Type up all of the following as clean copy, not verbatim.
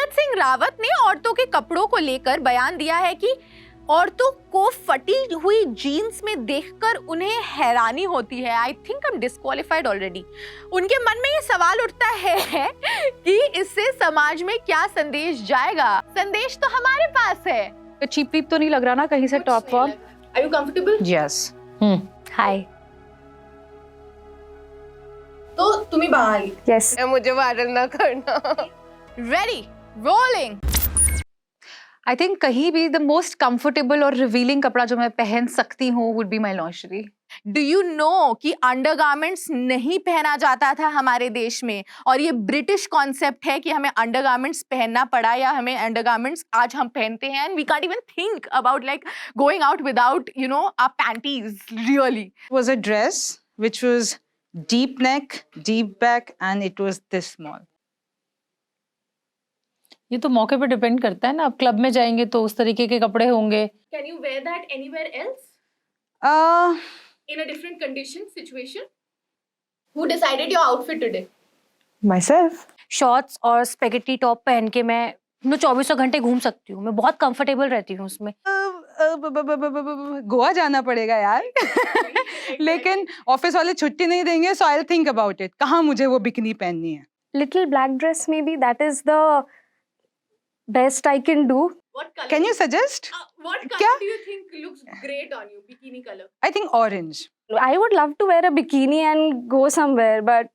तीरथ सिंह रावत ने औरतों के कपड़ों को लेकर बयान दिया है कि औरतों को फटी हुई जीन्स में देखकर उन्हें हैरानी होती है। I think I am disqualified already. उनके मन में ये सवाल उठता है कि इससे समाज में क्या संदेश जाएगा। संदेश तो हमारे पास है। चीप वीप तो नहीं लग रहा ना कहीं से top form? Are you comfortable? Yes. Hi. तो तुम्हें बाहर यस। मुझे वायरल ना करना। Ready, rolling. आई थिंक कहीं भी द मोस्ट कंफर्टेबल और रिवीलिंग कपड़ा जो मैं पहन सकती हूँ would be my lingerie. Do you know कि अंडरगारमेंट्स नहीं पहना जाता था हमारे देश में, और ये ब्रिटिश कॉन्सेप्ट है कि हमें अंडरगारमेंट्स पहनना पड़ा या हमें अंडरगारमेंट्स आज हम पहनते हैं, and we can't even think about like going out without you know our panties really. Was a dress which was deep neck, deep back, and it was this small. ये तो मौके पे डिपेंड करता है ना, आप क्लब में जाएंगे तो उस तरीके के कपड़े होंगे। Can you wear that anywhere else in a different condition situation? Who decided your outfit today? Myself. Shorts और स्पेगेटी टॉप पहन के मैं 24 घंटे घूम सकती हूँ, मैं बहुत कंफर्टेबल रहती हूँ उसमें। गोवा जाना पड़ेगा यार। लेकिन ऑफिस वाले छुट्टी नहीं देंगे, so I'll think about it. कहाँ मुझे वो बिकनी पहननी है? Little black dress maybe, that is the best I can do. What color? Can you suggest? What color क्या? do you think looks great on you? Bikini color. I think orange. I would love to wear a bikini and go somewhere, but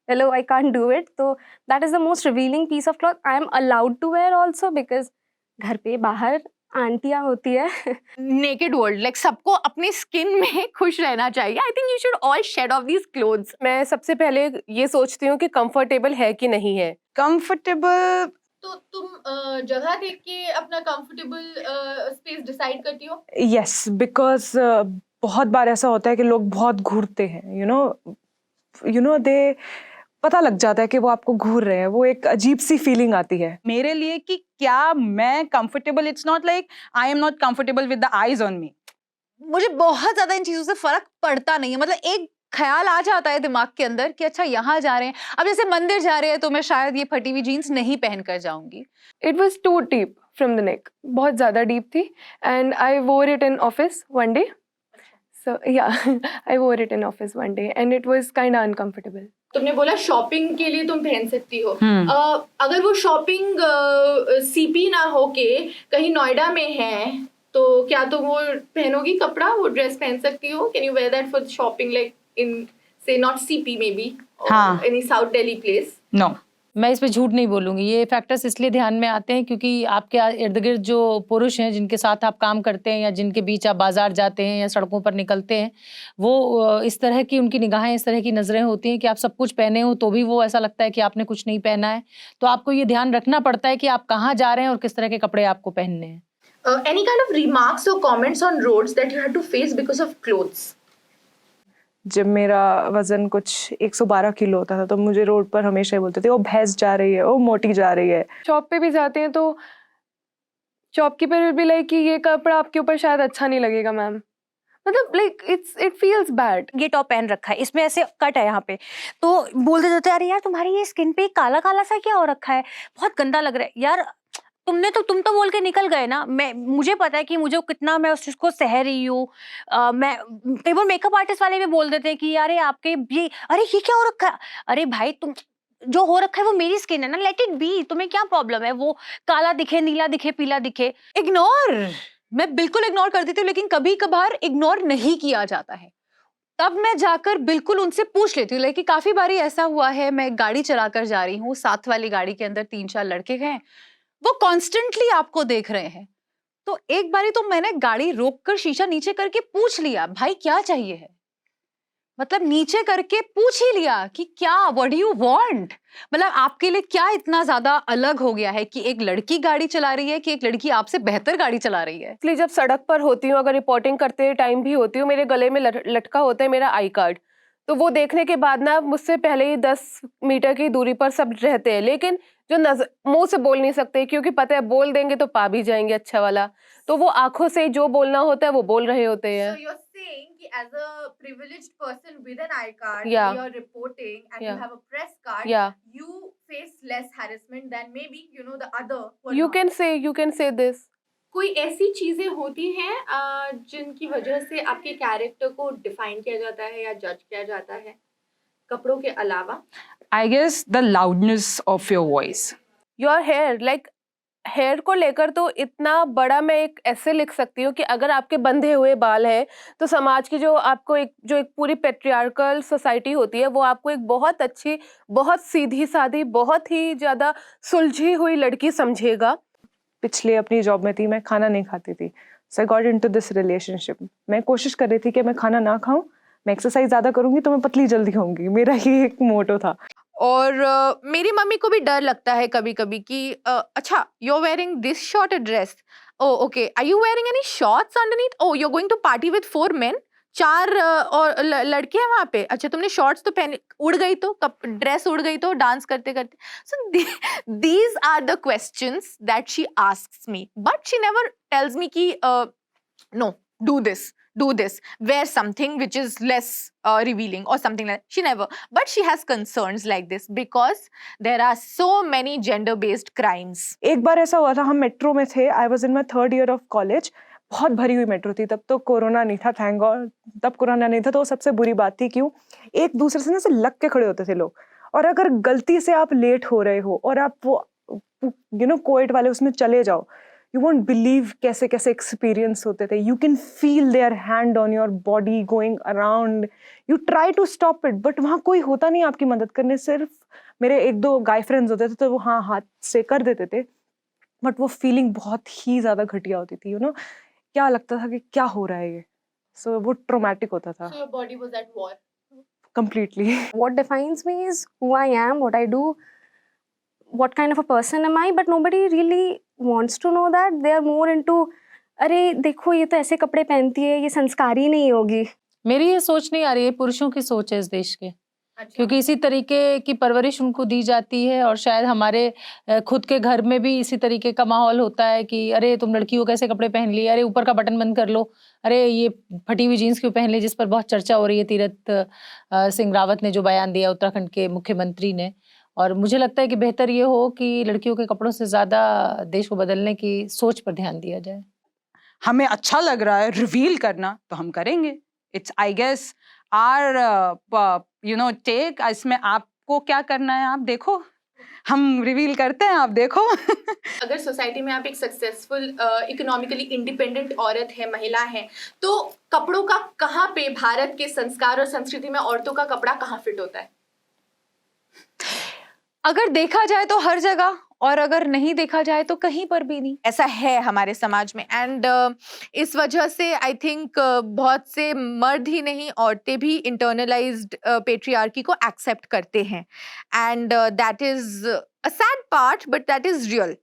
hello, I can't do it. So that is the most revealing piece of cloth I am allowed to wear also, because घर पे बाहर आंटियां होती है। Naked world, like सबको अपनी skin में खुश रहना चाहिए। I think you should all shed off these clothes. मैं सबसे पहले ये सोचती हूँ कि कंफर्टेबल है कि नहीं है। Comfortable. तो तुम जगह देख के अपना कंफर्टेबल स्पेस डिसाइड करती हो? यस, बिकॉज बहुत बार ऐसा होता है कि लोग बहुत घूरते हैं, यू नो दे पता लग जाता है कि वो आपको घूर रहे हैं, वो एक अजीब सी फीलिंग आती है मेरे लिए कि क्या मैं comfortable, it's not like I am not comfortable with the eyes on me. मुझे बहुत ज्यादा इन चीजों से फर्क पड़ता नहीं है। मतलब एक ख्याल आ जाता है दिमाग के अंदर कि अच्छा यहाँ जा रहे हैं, अब जैसे मंदिर जा रहे हैं तो मैं शायद ये फटी हुई जीन्स नहीं पहन कर जाऊंगी। It was too deep from the neck, बहुत ज़्यादा डीप थी, and I wore it in office one day. So yeah I wore it in office one day and it was kind of uncomfortable. तुमने बोला shopping के लिए तुम पहन सकती हो। अगर वो शॉपिंग सीपी ना होके कहीं नोएडा में है तो क्या तुम वो पहनोगी कपड़ा, वो ड्रेस पहन सकती हो? Can you wear that for shopping like in say not CP maybe or any South Delhi place? No. मैं इस पे झूठ नहीं बोलूंगी। ये फैक्टर्स इसलिए ध्यान में आते हैं क्योंकि आपके इर्द गिर्द जो पुरुष हैं जिनके साथ आप काम करते हैं या जिनके बीच आप बाजार जाते हैं या सड़कों पर निकलते हैं, वो इस तरह की उनकी निगाहें, इस तरह की नजरें होती हैं कि आप सब कुछ पहने हो तो भी वो ऐसा लगता है कि आपने कुछ नहीं पहना है। तो आपको ये ध्यान रखना पड़ता है कि आप कहाँ जा रहे हैं और किस तरह के कपड़े आपको पहनने हैं। Any kind of remarks or comments on roads that you had to face because of clothes? जब मेरा वजन कुछ 112 किलो होता था तो मुझे रोड पर हमेशा ही बोलते थे वो भैंस जा रही है, वो मोटी जा रही है। शॉप पे भी जाते हैं तो शॉपकीपर विल बी लाइक कि ये कपड़ा आपके ऊपर शायद अच्छा नहीं लगेगा मैम, मतलब लाइक इट फील्स बैड। ये टॉप पहन रखा है, इसमें ऐसे कट है यहाँ पे, तो बोल देते थे अरे यार तुम्हारी ये स्किन पे काला काला सा क्या हो रखा है, बहुत गंदा लग रहा है यार। तुम तो बोल के निकल गए ना। मुझे पता है कि मुझे कितना मैं उस चीज को सह रही हूँ। मैं कई बार मेकअप आर्टिस्ट वाले भी बोल देते हैं कि यार आपके ये अरे ये क्या हो रखा है। अरे भाई तुम जो हो रखा है वो मेरी स्किन है ना, लेट इट बी, तुम्हें क्या प्रॉब्लम है, वो काला दिखे, नीला दिखे, पीला दिखे। इग्नोर, मैं बिल्कुल इग्नोर कर देती हूँ, लेकिन कभी कभार इग्नोर नहीं किया जाता है, तब मैं जाकर बिल्कुल उनसे पूछ लेती हूँ। लेकिन काफी बारी ऐसा हुआ है, मैं गाड़ी चलाकर जा रही हूँ, साथ वाली गाड़ी के अंदर 3-4 लड़के हैं, वो कॉन्स्टेंटली आपको देख रहे हैं, तो एक बारी तो मैंने गाड़ी रोककर शीशा नीचे करके पूछ लिया भाई क्या चाहिए है, मतलब नीचे करके पूछ ही लिया कि क्या, व्हाट डू यू वांट, मतलब आपके लिए क्या इतना ज्यादा अलग हो गया है कि एक लड़की गाड़ी चला रही है कि एक लड़की आपसे बेहतर गाड़ी चला रही है। इसलिए जब सड़क पर होती हूँ, अगर रिपोर्टिंग करते टाइम भी होती हूँ, मेरे गले में लटका होता है मेरा आई कार्ड, तो वो देखने के बाद ना मुझसे पहले ही 10 मीटर की दूरी पर सब रहते हैं, लेकिन जो मुंह से बोल नहीं सकते, क्योंकि पता है बोल देंगे तो पा भी जाएंगे अच्छा वाला, तो वो आंखों से जो बोलना होता है वो बोल रहे होते हैं. So you're saying कि as a privileged person with an eye card, Yeah. you're reporting and Yeah. you have a press card, Yeah. you face less harassment than maybe the other. who are You not. can say this. कोई ऐसी चीजें होती हैं जिनकी वजह से आपके character को डिफाइन किया जाता है या जज किया जाता है कपड़ों के अलावा? I guess the loudness of your voice. Your hair, like hair को लेकर तो इतना बड़ा मैं एक ऐसे लिख सकती हूँ कि अगर आपके बंधे हुए बाल हैं तो समाज की जो आपको एक पूरी पेट्रियार्कल सोसाइटी होती है वो आपको एक बहुत अच्छी, बहुत सीधी सादी, बहुत ही ज़्यादा सुलझी हुई लड़की समझेगा. पिछले अपनी जॉब में थी, मैं खाना नहीं खाती थी, so I got into this relationship. मैं कोशिश कर रही थी कि मैं खाना ना खाऊं, मैं एक्सरसाइज ज़्यादा करूंगी तो मैं पतली जल्दी होऊंगी, मेरा ये एक मोटो था. और मेरी मम्मी को भी डर लगता है कभी कभी कि अच्छा you are wearing this short dress, oh okay, are you wearing any shorts underneath, oh you are going to party with 4 men, 4 और लड़के हैं वहां पे, अच्छा तुमने शॉर्ट्स तो पहने, उड़ गई तो ड्रेस उड़ गई तो डांस करते करते. So these are the questions that she asks me, but she never tells me कि no do this, wear something which is less revealing or something like that. She never, but she has concerns like this because there are so many gender based crimes. एक बार ऐसा हुआ था, हम metro में थे, I was in my 3rd year of college, बहुत भरी हुई मेट्रो थी, तब तो कोरोना नहीं था, थैंक गॉड तब कोरोना नहीं था, तो वो सबसे बुरी बात थी. क्यों? एक दूसरे से ना से लग के खड़े होते थे लोग, और अगर गलती से आप लेट हो रहे हो और आप वो कोएट वाले उसमें चले जाओ, यू वोंट बिलीव कैसे कैसे एक्सपीरियंस होते थे. You can feel their hand on your body going around, you try to stop it, but वहाँ कोई होता नहीं आपकी मदद करने. सिर्फ मेरे 1-2 गाय फ्रेंड्स होते थे तो वो हाँ हाथ से कर देते थे, बट वो फीलिंग बहुत ही ज़्यादा घटिया होती थी. क्या लगता था कि क्या हो रहा है ये, सो वो ट्रोमैटिक होता था. So your body was at war. Completely. What defines me is who I am, what I do, what kind of a person am I, but nobody really wants to know that. They are more into अरे देखो ये तो ऐसे कपड़े पहनती है, ये संस्कारी नहीं होगी. मेरी ये सोच नहीं आ रही है, पुरुषों की सोच है इस देश के, क्योंकि इसी तरीके की परवरिश उनको दी जाती है और शायद हमारे खुद के घर में भी इसी तरीके का माहौल होता है कि अरे तुम लड़कियों कैसे कपड़े पहन लिए, अरे ऊपर का बटन बंद कर लो, अरे ये फटी हुई जीन्स क्यों पहन ली, जिस पर बहुत चर्चा हो रही है तीरथ सिंह रावत ने जो बयान दिया उत्तराखंड के मुख्यमंत्री ने. और मुझे लगता है कि बेहतर ये हो कि लड़कियों के कपड़ों से ज्यादा देश को बदलने की सोच पर ध्यान दिया जाए. हमें अच्छा लग रहा है रिवील करना तो हम करेंगे. It's I guess our take. इसमें आपको क्या करना है आप देखो, हम रिवील करते हैं आप देखो. अगर सोसाइटी में आप एक सक्सेसफुल इकोनॉमिकली इंडिपेंडेंट औरत है, महिला है, तो कपड़ों का कहाँ पे भारत के संस्कार और संस्कृति में औरतों का कपड़ा कहाँ फिट होता है? अगर देखा जाए तो हर जगह, और अगर नहीं देखा जाए तो कहीं पर भी नहीं. ऐसा है हमारे समाज में. एंड इस वजह से आई थिंक बहुत से मर्द ही नहीं औरतें भी इंटरनलाइज्ड पेट्रियार्की को एक्सेप्ट करते हैं. And that is a sad part but that is real.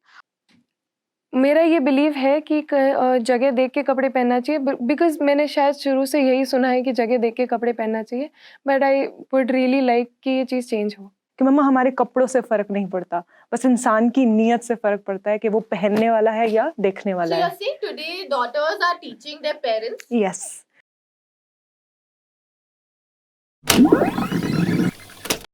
मेरा ये बिलीव है कि जगह देख के कपड़े पहनना चाहिए, बिकॉज मैंने शायद शुरू से यही सुना है कि जगह देख के कपड़े पहनना चाहिए, but I would really like कि ये चीज़ चेंज हो. कि मम्मा हमारे कपड़ों से फर्क नहीं पड़ता, बस इंसान की नीयत से फर्क पड़ता है कि वो पहनने वाला है या देखने वाला है. So you're saying today daughters are teaching their parents? Yes.